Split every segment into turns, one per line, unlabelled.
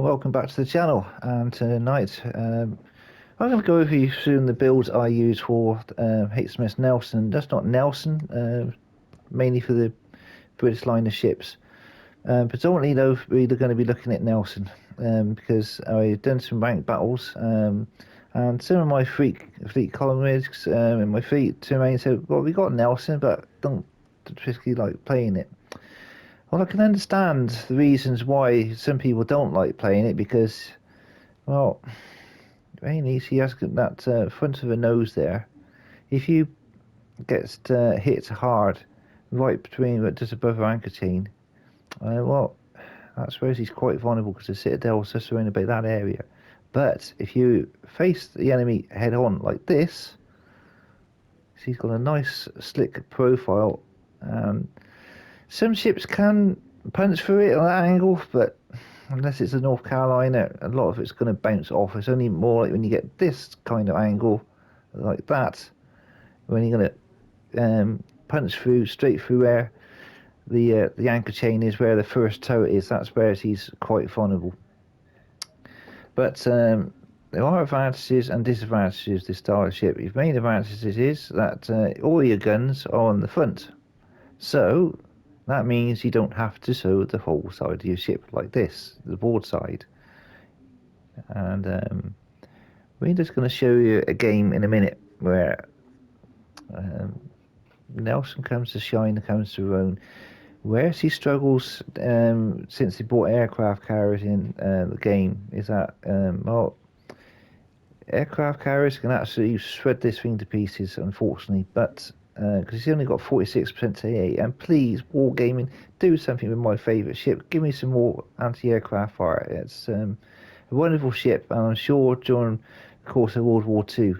welcome back to the channel. And tonight I'm going to go over you through the builds I use for HMS Nelson. That's not Nelson, mainly for the British line of ships. Predominantly though, we're going to be looking at Nelson because I've done some ranked battles and some of my fleet colleagues in my fleet to me said, well, we got Nelson, but don't particularly like playing it. Well, I can understand the reasons why some people don't like playing it because, well, mainly she has got that front of her nose there. If you get hit hard right between just above her anchor chain, well, I suppose he's quite vulnerable because the citadel is just surrounded by that area. But if you face the enemy head on like this, she's got a nice slick profile. Some ships can punch through it on that angle, but unless it's a North Carolina, a lot of it's going to bounce off. It's only more like when you get this kind of angle, like that, when you're going to punch through, straight through where the anchor chain is, where the first turret is. That's where he's quite vulnerable. But there are advantages and disadvantages to this style of ship. The main advantages is that all your guns are on the front, so that means you don't have to sew the whole side of your ship like this, the board side. And we're just going to show you a game in a minute where Nelson comes to shine, comes to own. Where she struggles since they brought aircraft carriers in the game is that, well, aircraft carriers can actually shred this thing to pieces, unfortunately, but because he's only got 46% AA. And please, Wargaming, do something with my favourite ship. Give me some more anti-aircraft fire. It's a wonderful ship, and I'm sure during the course of World War II,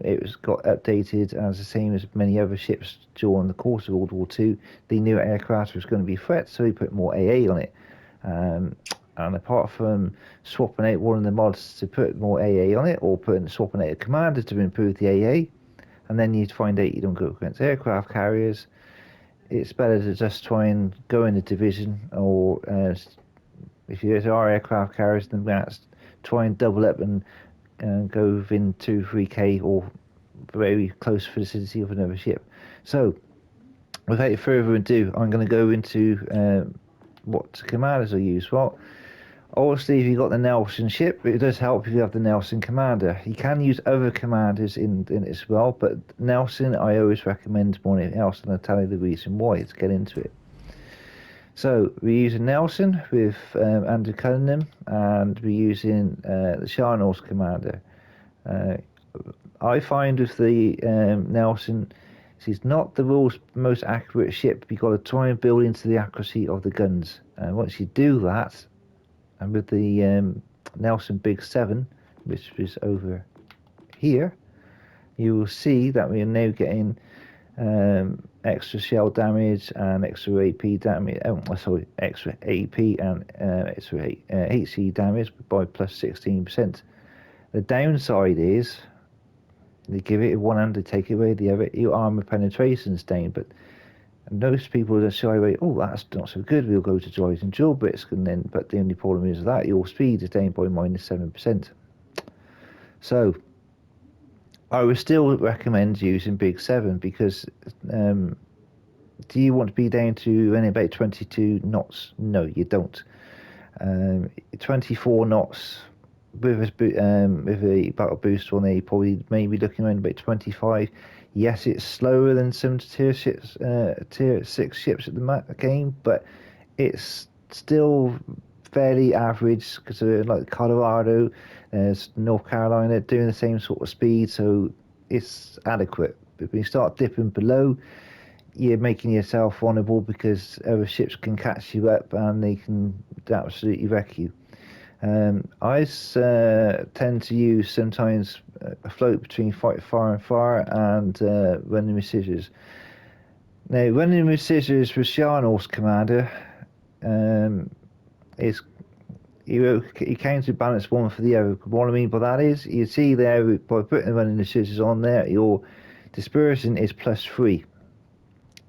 it was got updated as the same as many other ships during the course of World War II. They knew aircraft was going to be a threat, so they put more AA on it. And apart from swapping out one of the mods to put more AA on it, or swapping out a commander to improve the AA, and then you'd find out you don't go against aircraft carriers, it's better to just try and go in a division, or if there are aircraft carriers, then perhaps try and double up and go within 2-3k or very close vicinity of another ship. So, without further ado, I'm going to go into what commanders I use. Well, obviously, if you've got the Nelson ship, it does help if you have the Nelson commander. You can use other commanders in it as well, but Nelson I always recommend more than anything else, and I'll tell you the reason why. Let's get into it. So we're using Nelson with Andrew Cunningham, and we're using the Charnos commander. I find with the Nelson, she's not the world's most accurate ship. You've got to try and build into the accuracy of the guns. And once you do that, and with the Nelson Big 7, which is over here, you will see that we are now getting extra shell damage and extra AP damage. Extra AP and extra HC damage by plus 16%. The downside is they give it one hand, they take it away the other. Your armor penetration's down, but most people just shy away. Oh, that's not so good. We'll go to drives and drill bits, and then. But the only problem is that your speed is down by minus 7%. So I would still recommend using Big 7 because do you want to be down to only about 22 knots? No, you don't. 24 knots with a battle boost on there, you probably maybe looking around about 25. Yes, it's slower than some tier 6 ships at the game, but it's still fairly average because like Colorado, North Carolina doing the same sort of speed, so it's adequate. But when you start dipping below, you're making yourself vulnerable because other ships can catch you up and they can absolutely wreck you. I tend to use sometimes a float between fight fire and fire and running with scissors. Now, running with scissors with Charnos commander is you counterbalance one for the other. What I mean by that is, you see there by putting running the scissors on there, your dispersion is +3.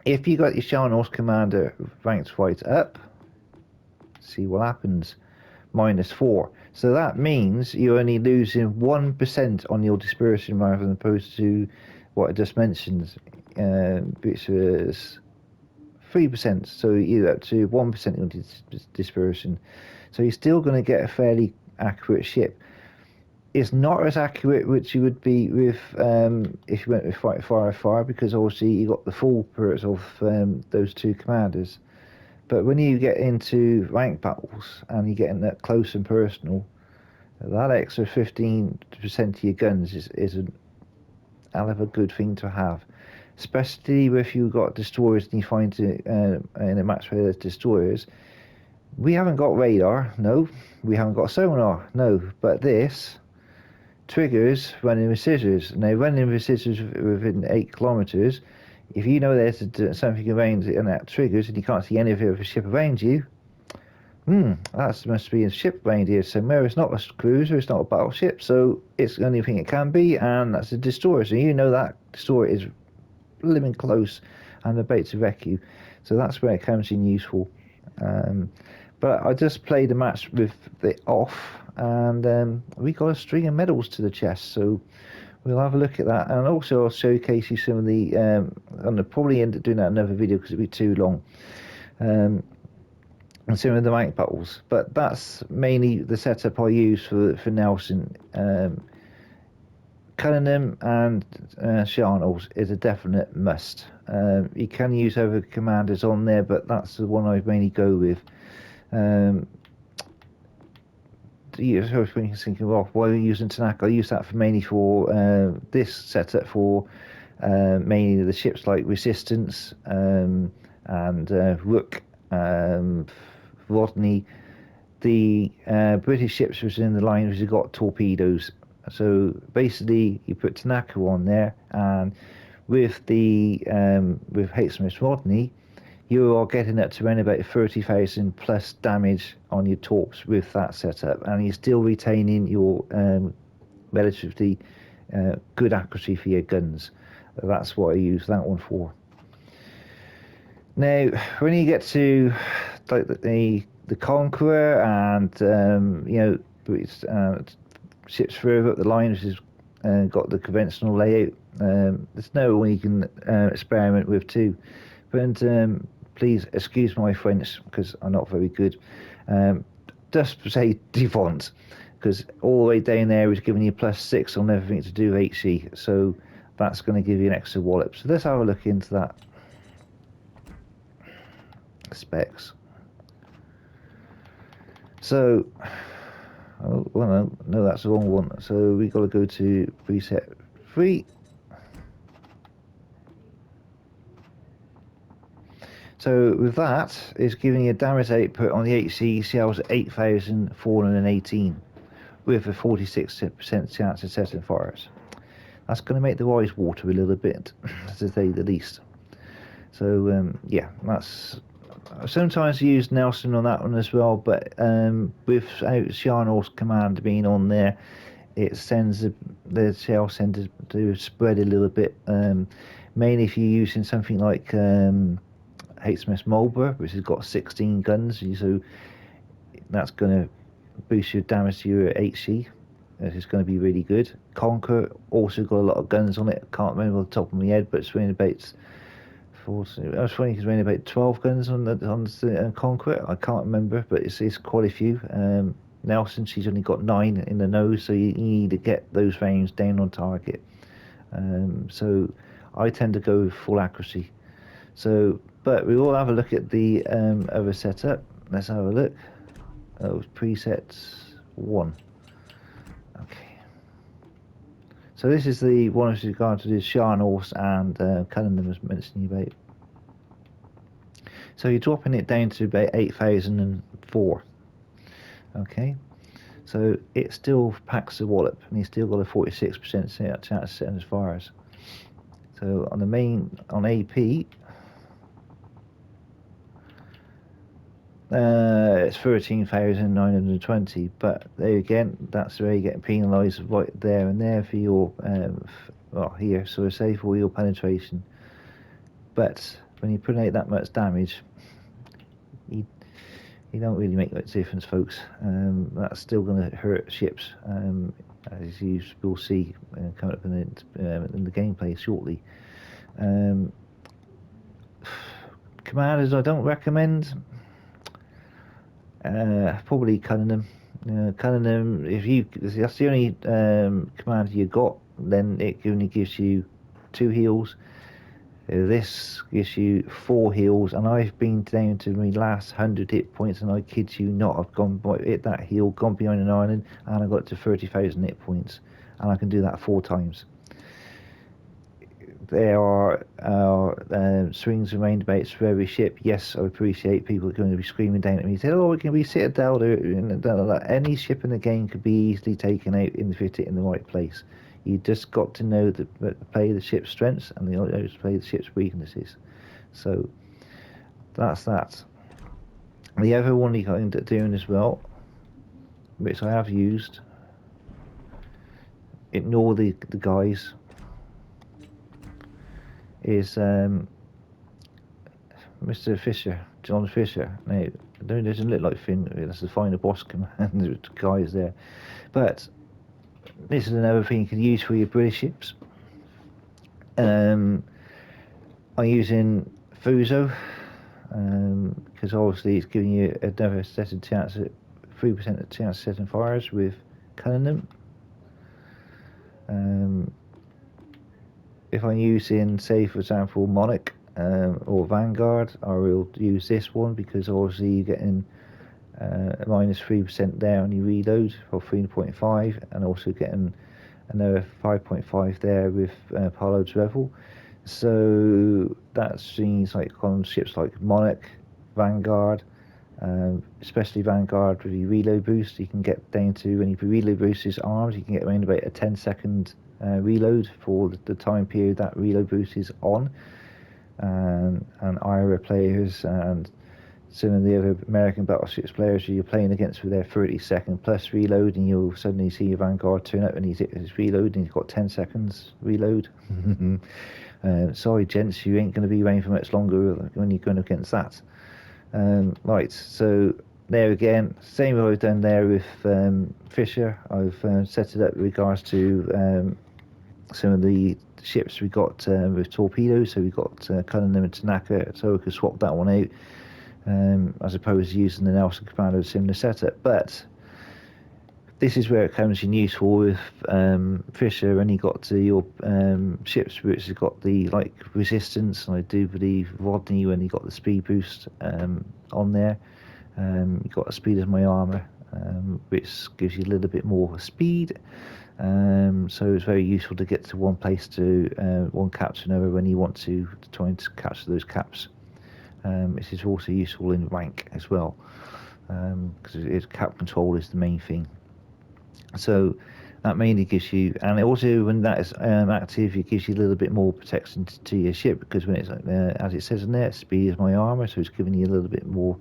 If you got your Charnos commander ranked right up, see what happens. -4. So that means you're only losing 1% on your dispersion rather than opposed to what I just mentioned, which was 3%. So you're up to 1% on dispersion. So you're still going to get a fairly accurate ship. It's not as accurate which you would be with if you went with Fire Fire, because obviously you got the full perks of those two commanders. But when you get into rank battles and you get in that close and personal, that extra 15% of your guns is a hell of a good thing to have. Especially if you've got destroyers and you find it in a match where there's destroyers. We haven't got radar, no. We haven't got sonar, no. But this triggers running with scissors. Now, running with scissors within 8 kilometers, if you know there's something around and that triggers and you can't see any of a ship around you, that must be a ship around here somewhere. It's not a cruiser, it's not a battleship, so it's the only thing it can be, and that's a destroyer. So you know that destroyer is living close and about to wreck you. So that's where it comes in useful. But I just played a match with it off, and we got a string of medals to the chest. So we'll have a look at that, and also I'll showcase you some of the. I'll probably end up doing that in another video because it'll be too long. And some of the rank battles, but that's mainly the setup I use for Nelson. Cunningham and Charnels is a definite must. You can use other commanders on there, but that's the one I mainly go with. So when you're thinking, well, why are you using Tanaka? I use that for mainly for this setup for mainly the ships like Resistance and Rook, Rodney. The British ships which are in the line which have got torpedoes. So basically, you put Tanaka on there, and with the with HMS Rodney, you are getting up to around about 30,000 plus damage on your torps with that setup, and you're still retaining your relatively good accuracy for your guns. That's what I use that one for. Now, when you get to like the Conqueror and ships further up the line, which has got the conventional layout, there's no one you can experiment with too. But please excuse my French because I'm not very good. Just say Devant, because all the way down there is giving you +6 on everything to do HE, so that's going to give you an extra wallop. So let's have a look into that. Specs. So, no, that's the wrong one. So we got to go to preset 3. So with that, it's giving you a damage output on the HE cells at 8,418 with a 46% chance of setting fires. That's going to make the eyes water a little bit, to say the least. So yeah, that's. Sometimes I use Nelson on that one as well, but without Charnel's command being on there, it sends the shell sender to spread a little bit. Mainly if you're using something like HMS Marlborough, which has got 16 guns, so that's going to boost your damage to your HE. It's going to be really good. Conquer also got a lot of guns on it. I can't remember off the top of my head, but it's running about. I was thinking it's running about 12 guns on the Conquer. I can't remember, but it's quite a few. Nelson, she's only got 9 in the nose, so you need to get those rounds down on target. So I tend to go with full accuracy. So, but we will have a look at the other setup. Let's have a look. Oh, presets 1. Okay. So this is the one with regard to the Charnels and Cunningham was mentioning about. So you're dropping it down to about 8,004. Okay. So it still packs the wallop, and you still got a 46% chance of setting as fires. So on the main, on AP, it's 13,920, but there again, that's where you get penalised right there and there for your, well here, so I say for your penetration. But when you're putting out that much damage, It don't really make much difference, folks. That's still going to hurt ships, as you will see coming up in the gameplay shortly. Commanders I don't recommend. Probably Cunningham. Cunningham, if that's the only commander you got, then it only gives you 2 heals. This gives you 4 heals, and I've been down to my last 100 hit points, and I kid you not, I've hit that heal, gone behind an island, and I got to 30,000 hit points, and I can do that 4 times. There are swings and roundabouts for every ship. Yes, I appreciate people are going to be screaming down at me, saying, "Oh, it can be Citadel." Any ship in the game could be easily taken out and fit it in the right place. You just got to know play the ship's strengths and play the ship's weaknesses. So that's that. The other one you can doing as well, which I have used. Ignore the guys. Is Mr. Fisher, John Fisher. Now, it doesn't look like Finn. That's the final boss commander guys there. But this is another thing you can use for your British ships. I'm using Fuso because obviously it's giving you another set of chance at 3% of chance of setting fires with Cunningham. If I'm using, say, for example, Monarch or Vanguard, I will use this one because obviously you're getting minus 3% there on your reload for 3.5, and also getting another 5.5 there with Parload's Revel. So that seems like on ships like Monarch, Vanguard, especially Vanguard with your reload boost, you can get down to, when you reload boost his arms, you can get around about a 10-second reload for the time period that reload boost is on. And IRA players and some of the other American battleships players you're playing against with their 30-second plus reload, and you'll suddenly see your Vanguard turn up and he's hit his reload and he's got 10 seconds reload. Sorry gents, you ain't going to be around for much longer when you're going against that. Right, so there again, same as I've done there with Fisher. I've set it up with regards to some of the ships we got with torpedoes. So we got Cunningham and Tanaka, so we could swap that one out as opposed to using the Nelson Commander similar setup. But this is where it comes in useful with Fisher when you got to your ships which has got the like resistance, and I do believe Rodney when he got the speed boost on there. You got the speed of my armor, which gives you a little bit more speed. So it's very useful to get to one place to one cap to another when you want to try and capture those caps. This is also useful in rank as well, because cap control is the main thing. So that mainly gives you, and it also when that is active, it gives you a little bit more protection to your ship, because when it's as it says in there, speed is my armor, so it's giving you a little bit more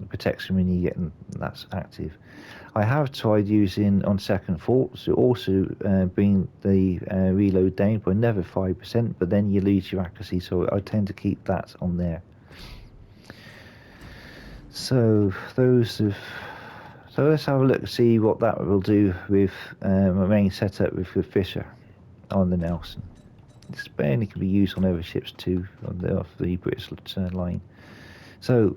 protection when you get that's active. I have tried using on second thought to also bring the reload down by another 5%, but then you lose your accuracy, so I tend to keep that on there. So let's have a look and see what that will do with my main setup with Fisher on the Nelson. This barely can be used on other ships too, off the British line. So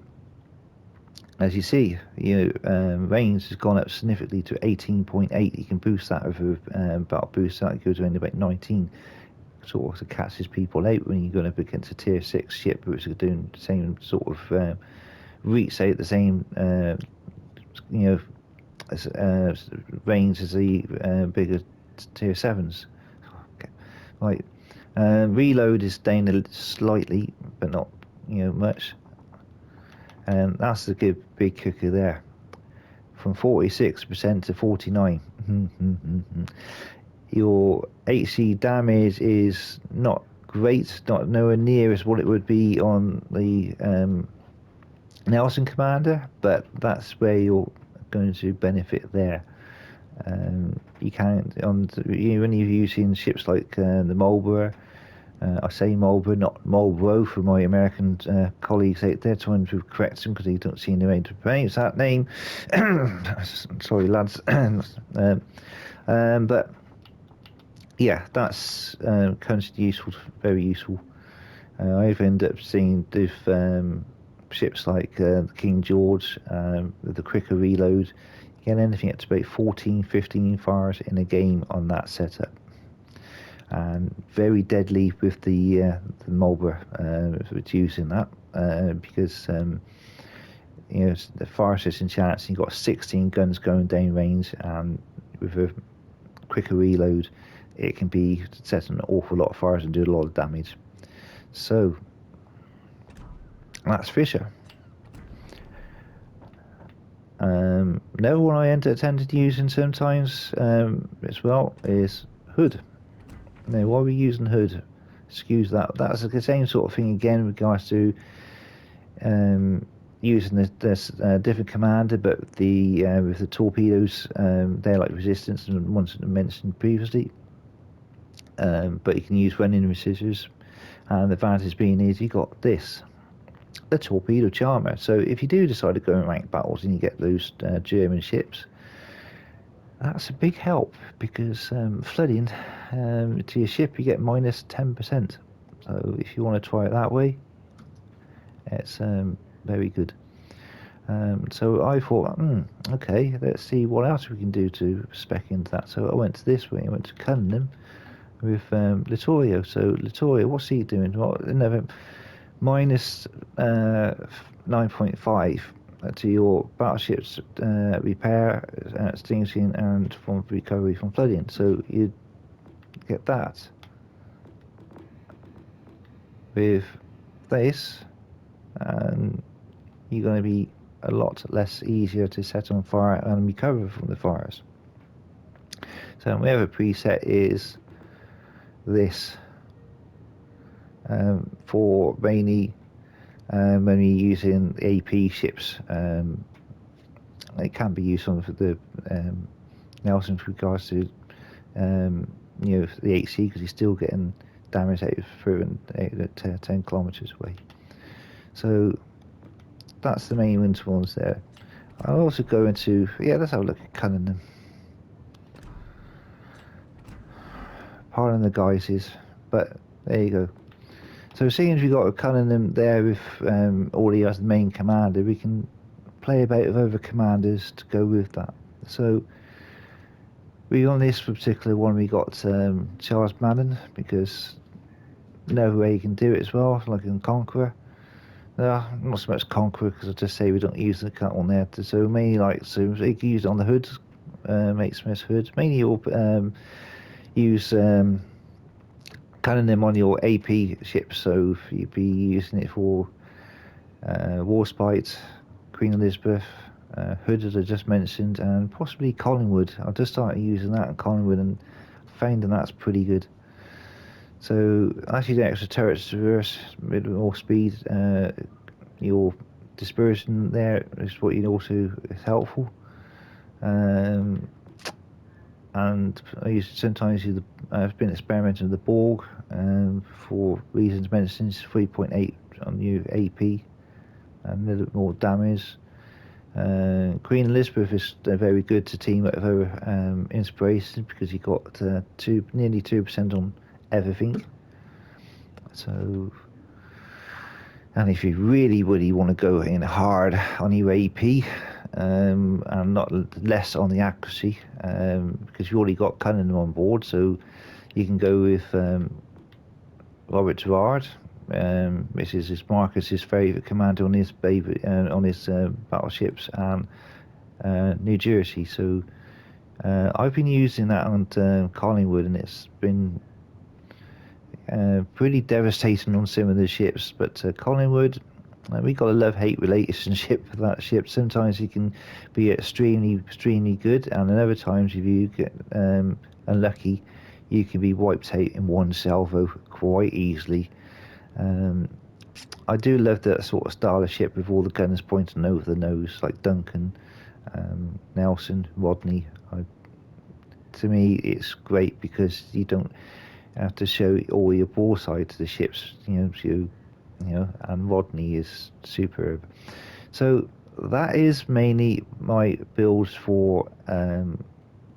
as you see, range has gone up significantly to 18.8. You can boost that with battle boost. That goes around about 19. Sort of catches people out when you're going up against a tier 6 ship which are doing the same sort of reach out the same range as the bigger tier 7s. Okay. Right. Reload is down slightly, but not much. And that's the good big cooker there, from 46% to 49%. Your HE damage is not great, not nowhere near as what it would be on the Nelson Commander, but that's where you're going to benefit there. You can when you're using ships like the Marlborough I say Marlborough, not Marlborough, for my American colleagues out there, trying to correct them because they don't seem to be able to pronounce that name. Sorry, lads. But yeah, that's kind of useful, very useful. I've ended up seeing with ships like the King George, with the quicker reload, you get anything up to about 14, 15 fires in a game on that setup. And very deadly with the Marlborough, with using that, because the fire system chance, you've got 16 guns going down range, and with a quicker reload, it can be set an awful lot of fires and do a lot of damage. So that's Fisher. Another one I tended using sometimes as well is Hood. Now, why are we using Hood? Excuse that. That's the same sort of thing again with regards to using this different commander, but with the torpedoes, they're like resistance, and ones mentioned previously. But you can use running with scissors, and the advantage being is you got this, the torpedo charmer. So if you do decide to go and rank battles and you get those German ships, that's a big help, because flooding to your ship, you get minus 10%. So if you want to try it that way, it's very good. So I thought, okay, let's see what else we can do to spec into that. So I went to this way, I went to Cunningham with Littorio. So Littorio, what's he doing? Well, another minus 9.5 to your battleship's repair, extinguishing, and from recovery from flooding. So you get that with this, and you're going to be a lot less easier to set on fire and recover from the fires. So my other preset is this, for mainly when we're using AP ships. It can be used on for the Nelson with regards to the HC, because he's still getting damage out through and at 10 kilometers away. So that's the main ones there. I'll also go into, let's have a look at Cunningham. Pardon the guises, but there you go. So seeing as we've got a Cunningham there with already as the main commander, we can play about with other commanders to go with that. So on this particular one, we got Charles Madden, because no way you can do it as well, like in Conqueror. Not so much Conqueror, because I just say we don't use the cut on there. So mainly you can use it on the hood, Mate Smith's hood. Mainly you'll use Cunningham on your AP ships, so you'd be using it for Warspite, Queen Elizabeth, Hood, as I just mentioned, and possibly Collingwood. I just started using that in Collingwood and found that that's pretty good. So actually, the extra turrets reverse, a bit more speed. Your dispersion there is what you also is helpful. And I sometimes use I've been experimenting with the Borg for reasons mentioned. 3.8 on your AP, and a little bit more damage. Queen Elizabeth is very good to team up with her inspiration, because you got nearly 2% on everything. So, and if you really want to go in hard on your AP, and not less on the accuracy, because you already got Cunningham on board, so you can go with Robert Gerard, which is Marcus's favourite commander on his battleships, and New Jersey. So I've been using that on Collingwood, and it's been pretty devastating on some of the ships. But Collingwood, we got a love-hate relationship with that ship. Sometimes it can be extremely good, and then other times, if you get unlucky, you can be wiped out in one salvo quite easily. I do love that sort of style of ship with all the gunners pointing over the nose, like Duncan, Nelson, Rodney. To me, it's great, because you don't have to show all your ball side to the ships. And Rodney is superb. So that is mainly my builds for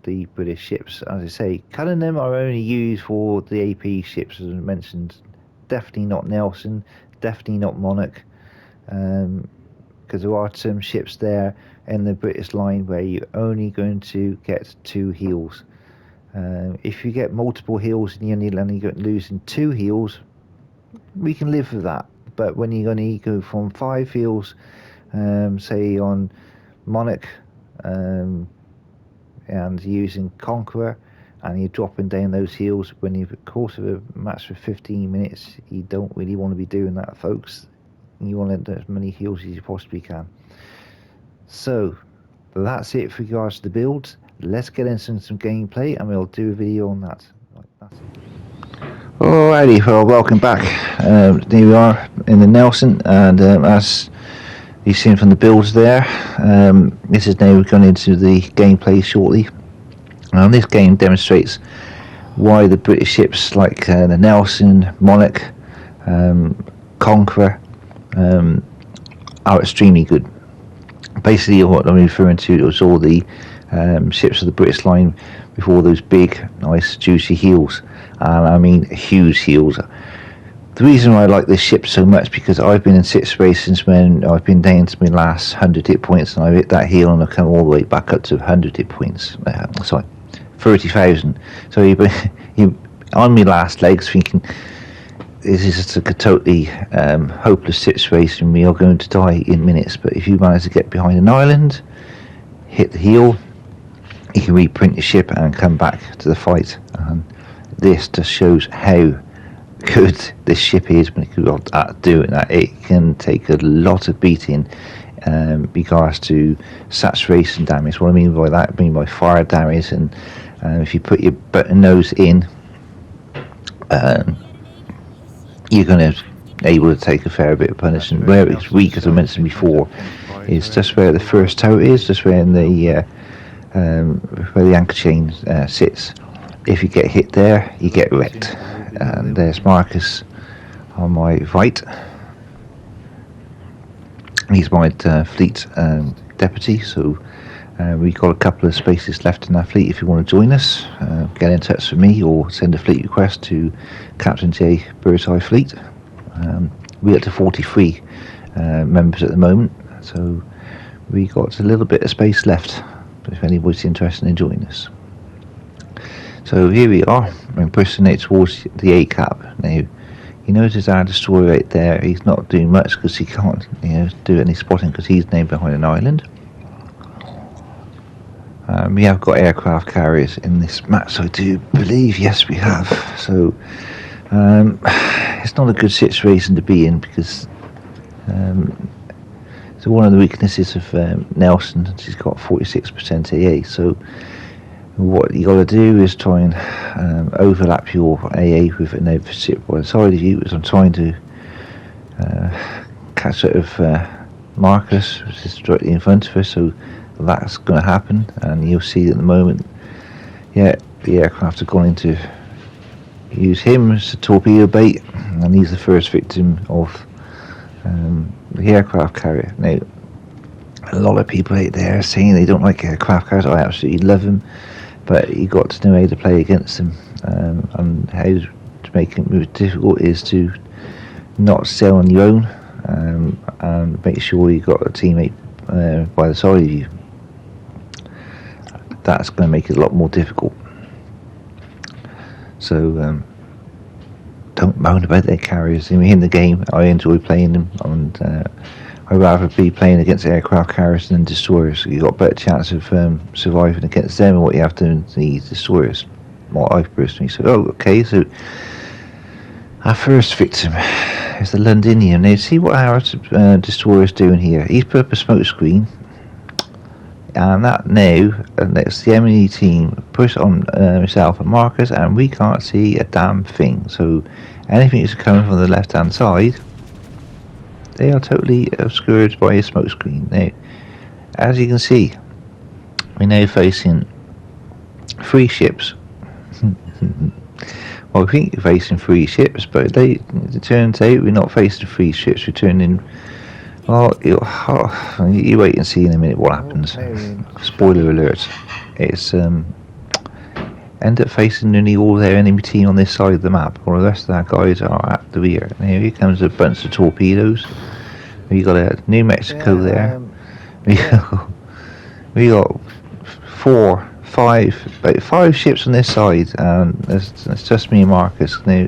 the British ships. As I say, Cullinan are only used for the AP ships, as I mentioned. Definitely not Nelson, definitely not Monarch, because there are some ships there in the British line where you're only going to get 2 heals. If you get multiple heals and you're only losing 2 heals, we can live with that. But when you're going to go from 5 heals, say on Monarch, and using Conqueror, and you're dropping down those heals when you've, of course, of a match for 15 minutes, you don't really want to be doing that, folks. You want to get as many heals as you possibly can. So that's it for regards to the builds. Let's get into some gameplay and we'll do a video on that. That's it. Alrighty, well, welcome back. Here we are in the Nelson, and as you've seen from the builds there, this is now going into the gameplay shortly. And this game demonstrates why the British ships like the Nelson, Monarch, Conqueror are extremely good. Basically, what I'm referring to is all the ships of the British line with all those big, nice, juicy heels. And I mean huge heels. The reason why I like this ship so much, because I've been in situations when I've been down to my last 100 hit points and I've hit that heel and I've come all the way back up to 100 hit points. Sorry, 30,000. So you on my last legs thinking, this is just a totally hopeless situation. We are going to die in minutes. But if you manage to get behind an island, hit the heel, you can reprint your ship and come back to the fight. And this just shows how good this ship is when it goes at doing that. It can take a lot of beating regards to saturation damage. What I mean by that, I mean by fire damage, and if you put your button nose in, you're going to able to take a fair bit of punishment. Where it's weak, as I mentioned before, is just where the first tower is, just where in the where the anchor chain sits. If you get hit there, you get wrecked. And there's Marcus on my right. He's my fleet deputy, so we've got a couple of spaces left in our fleet. If you want to join us, get in touch with me or send a fleet request to Captain J Birdseye Fleet. We're up to 43 members at the moment, so we got a little bit of space left if anybody's interested in joining us. So here we are, I'm pushing it towards the A cap. Now, you notice our destroyer right there, he's not doing much because he can't do any spotting because he's named behind an island. We have got aircraft carriers in this match, I do believe. Yes, we have. So it's not a good situation to be in because so one of the weaknesses of Nelson, she's got 46% AA. So what you got to do is try and overlap your AA with another ship by the side of you, as I'm trying to catch out of Marcus, which is directly in front of us. So that's going to happen, and you'll see at the moment, the aircraft are going to use him as a torpedo bait, and he's the first victim of the aircraft carrier. Now, a lot of people out there are saying they don't like aircraft carriers. I absolutely love them, but you got to know how to play against them, and how to make it more difficult is to not sell on your own, and make sure you got a teammate by the side of you. That's going to make it a lot more difficult. So don't moan about their carriers. In the game, I enjoy playing them, and I'd rather be playing against aircraft carriers than destroyers. You got a better chance of surviving against them than what you have to in the destroyers. What I've personally said. Okay, so our first victim is the Londinium. Now, see what our destroyer is doing here. He's put up a smoke screen, and that now lets the enemy team push on myself and Marcus, and we can't see a damn thing. So anything that's coming from the left hand side, they are totally obscured by a smoke screen. Now, as you can see, we're now facing 3 ships. Well, I think you're facing 3 ships, but it turns out we're not facing 3 ships. We're turning. Well, you wait and see in a minute what happens. Spoiler alert. It's end up facing nearly all their enemy team on this side of the map, while the rest of our guys are at the rear. And here comes a bunch of torpedoes. We got a New Mexico there. We got 4, 5, about 5 ships on this side, and it's just me and Marcus. Now,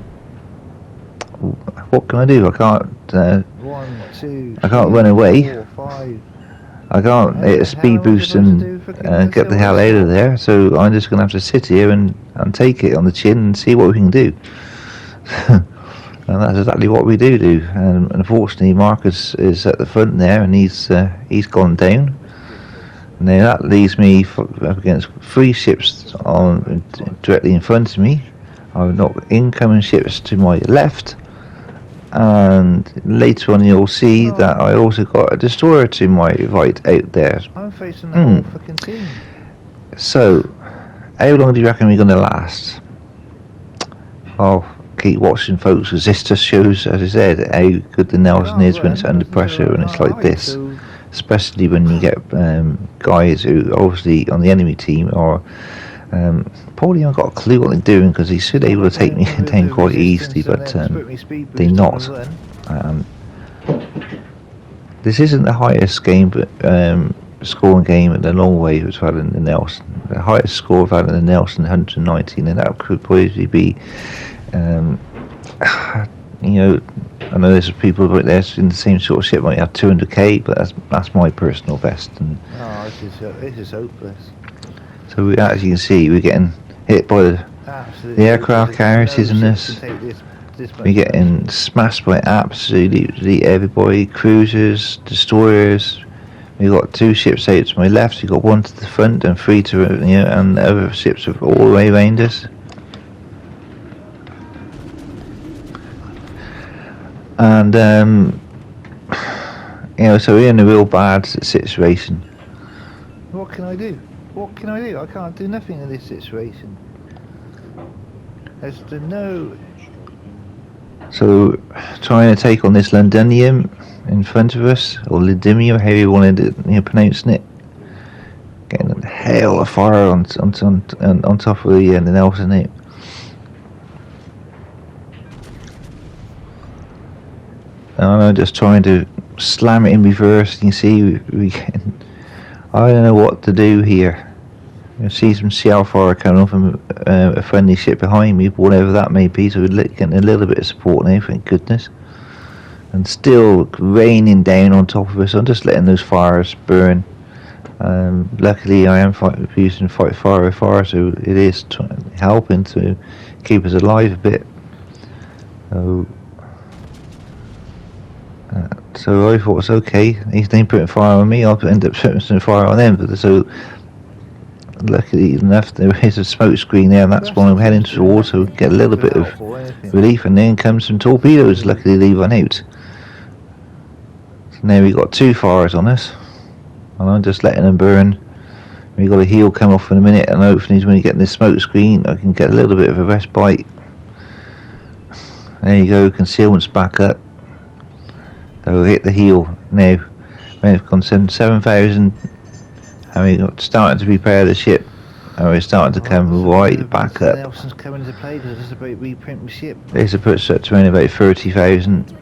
what can I do? I can't.
1, 2,
I can't run away.
4, 5.
I can't hit a speed boost and get the hell out of there. So I'm just gonna have to sit here and take it on the chin and see what we can do. And that's exactly what we do. And unfortunately, Marcus is at the front there, and he's gone down. Now that leaves me up against 3 ships directly in front of me. I've got incoming ships to my left, and later on you'll see that I also got a destroyer to my right out there.
I'm facing the whole fucking team.
So, how long do you reckon we're going to last? I'll keep watching, folks, because this just shows, as I said, how good the Nelson is when it's under pressure and it's like this. Especially when you get guys who obviously on the enemy team are probably haven't got a clue what they're doing, because they should be able to take me down quite easily, but they're not. This isn't the highest game, but scoring game in the long way we've had in the Nelson. The highest score we've had in the Nelson, 119, and that could probably be, you know, I know there's people right there in the same sort of ship might have 200k, but that's my personal best. And
this is hopeless.
so as you can see, we're getting hit by the aircraft carriers in this. We're getting smashed by absolutely everybody. Cruisers, destroyers. We've got 2 ships out to my left. We've got 1 to the front and 3 to and the other ships are all the way around us. And so we're in a real bad situation.
What can I do? I can't do nothing in this situation. There's no.
So, trying to take on this Londinium in front of us, or Lindimium, how you wanted it, pronouncing it. Getting a hail of fire on top of the Nelson there. And I'm just trying to slam it in reverse. You can see I don't know what to do here. You see some shell fire coming off from a friendly ship behind me, whatever that may be. So we're getting a little bit of support now, thank goodness. And still raining down on top of us. I'm just letting those fires burn. Luckily, I am using fight fire with fire, so it is helping to keep us alive a bit. So I thought it's okay. He's then putting fire on me. I'll end up putting some fire on him. But so luckily enough, there is a smoke screen there, and that's what I'm heading towards. So we get a little bit of relief, and then comes some torpedoes. Luckily, they run out. So now we got 2 fires on us, and I'm just letting them burn. We got a heel come off in a minute, and hopefully when you get in this smoke screen, I can get a little bit of a respite. There you go. Concealment's back up. So we hit the heel now. We've gone 7,000, and we're starting to repair the ship, and we're starting to come right back up.
Nelson's coming into play because it's about reprint the ship.
This puts us to around about 30,000,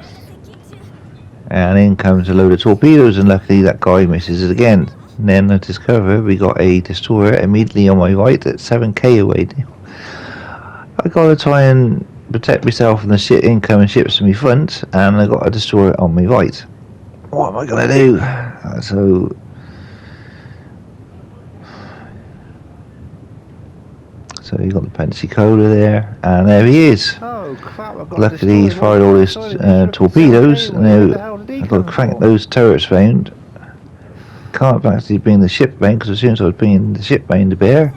and in comes a load of torpedoes, and luckily that guy misses it again. And then I discover we got a destroyer immediately on my right at 7k away now. I gotta try and protect myself from the incoming ships in my front, and I got a destroyer on my right. What am I gonna do? So you got the Pensacola there, and there he is.
Oh crap!
Luckily he's fired all his torpedoes, and now I've got to crank those turrets round. Can't actually bring the ship round, because as soon as I was bringing the ship round to bear,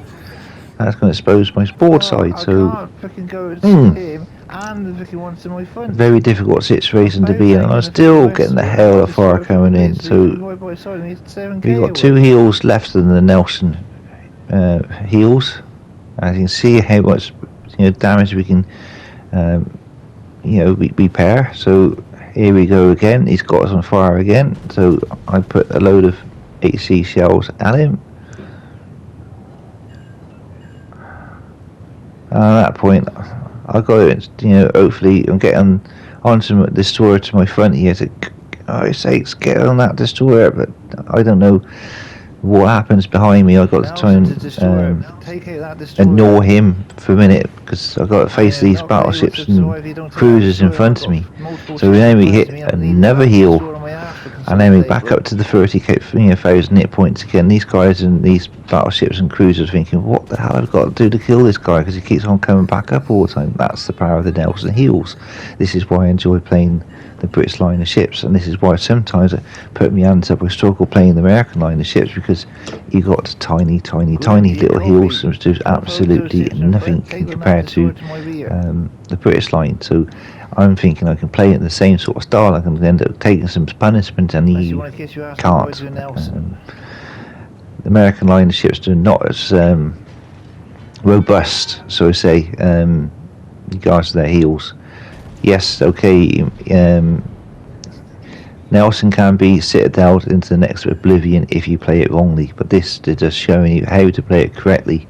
that's going to expose my board side. So
I can't fucking go and see him, and the fucking ones in my front.
Very difficult situation to be in, and I'm still getting the hell of fire coming in. So we've got 2 heels left in the Nelson heels. As you can see how much damage we can repair. So here we go again. He's got us on fire again. So I put a load of HC shells at him. And at that point, I got it. Hopefully, I'm getting onto the destroyer to my front here. To, oh sakes, get on that destroyer! But I don't know what happens behind me. I got to try and ignore him for a minute because I got to face these battleships and cruisers in front of me. So then we hit another heal, and then we back up to the 30,000 hit points again. These guys and these battleships and cruisers thinking, what the hell I've got to do to kill this guy, because he keeps on coming back up all the time. That's the power of the Nelson heals. This is why I enjoy playing the British line of ships, and this is why sometimes I put my hands up. I struggle playing the American line of ships because you got tiny little heals which do absolutely nothing compared to the British line. So I'm thinking I can play it in the same sort of style. I can end up taking some punishment, and you can't. The American line of ships are not as robust, so I say, in regards to their heals. Yes, okay, Nelson can be citadeled into the next oblivion if you play it wrongly, but this is just showing you how to play it correctly.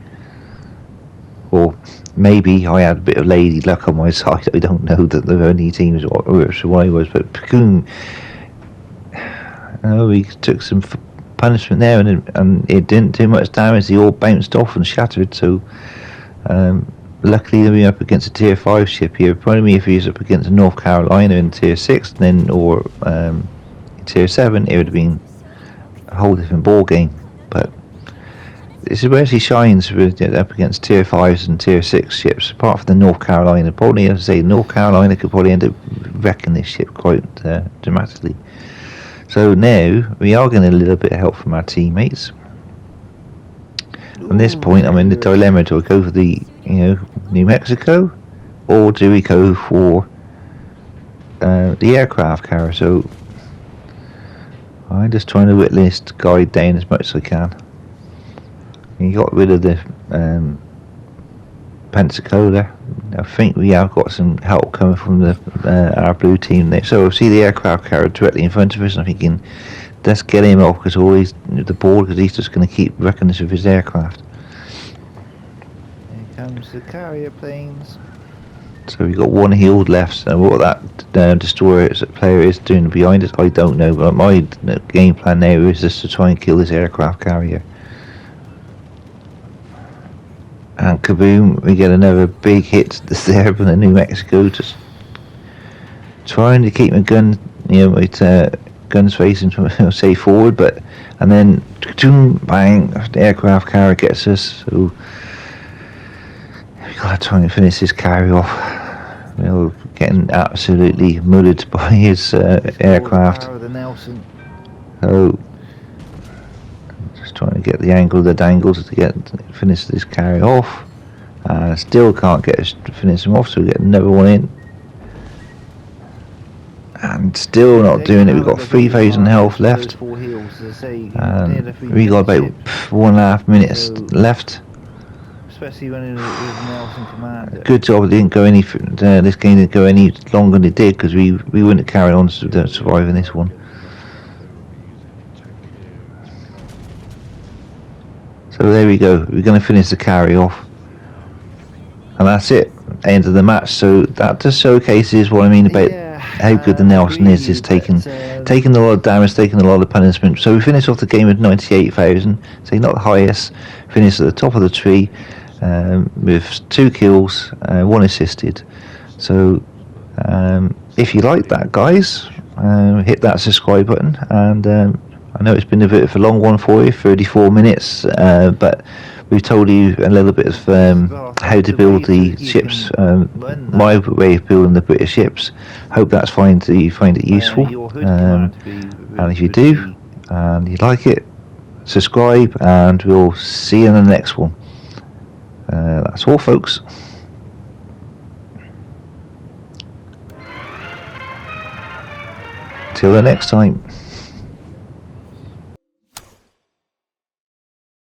Or maybe I had a bit of lady luck on my side. I don't know that the only teams were I was, but Pukoon, we took some punishment there, and it didn't do much damage. They all bounced off and shattered. So luckily we were up against a tier 5 ship here. Probably if he was up against North Carolina in tier 6, then or tier 7, it would have been a whole different ball game. But this is where she shines with up against tier 5s and tier 6 ships. Apart from the North Carolina, probably, as I say, North Carolina could probably end up wrecking this ship quite dramatically. So now we are getting a little bit of help from our teammates. From this point, I'm in the dilemma: do I go for the New Mexico, or do we go for the aircraft carrier? So I'm just trying to whittle this guy down as much as I can. You got rid of the Pensacola. I think we have got some help coming from the our blue team there. So I see the aircraft carrier directly in front of us, and I'm thinking, let's get him off, because always the board, because he's just going to keep wrecking us with his aircraft.
Here comes the carrier planes.
So we've got one healed left, and what that destroyer player is doing behind us, I don't know, but my game plan now is just to try and kill this aircraft carrier. And kaboom, we get another big hit there from the New Mexico, just trying to keep my gun, my guns facing, say, forward, and then bang, the aircraft carrier gets us. So we gotta try and finish this carry off. We're getting absolutely mullered by his aircraft. So just trying to get the angle of the dangles to finish this carry off. Still can't get us to finish him off, so we get another one in. And still not doing it. We've got 3,000 health left, and we got about 1.5 minutes left.
Especially when it was Nelson command.
Good job it didn't go any. This game didn't go any longer than it did, because we wouldn't have carried on surviving this one. So there we go. We're going to finish the carry off, and that's it. End of the match. So that just showcases what I mean about how good the Nelson is. Is taking a lot of damage, taking a lot of punishment. So we finished off the game with 98,000. So not the highest. Finished at the top of the tree with 2 kills, 1 assisted. So if you like that, guys, hit that subscribe button. And I know it's been a bit of a long one for you, 34 minutes, but we've told you a little bit of how to build the ships, my way of building the British ships. Hope that's you find it useful, and if you do and you like it, subscribe, and we'll see you in the next one. That's all, folks. Till the next time.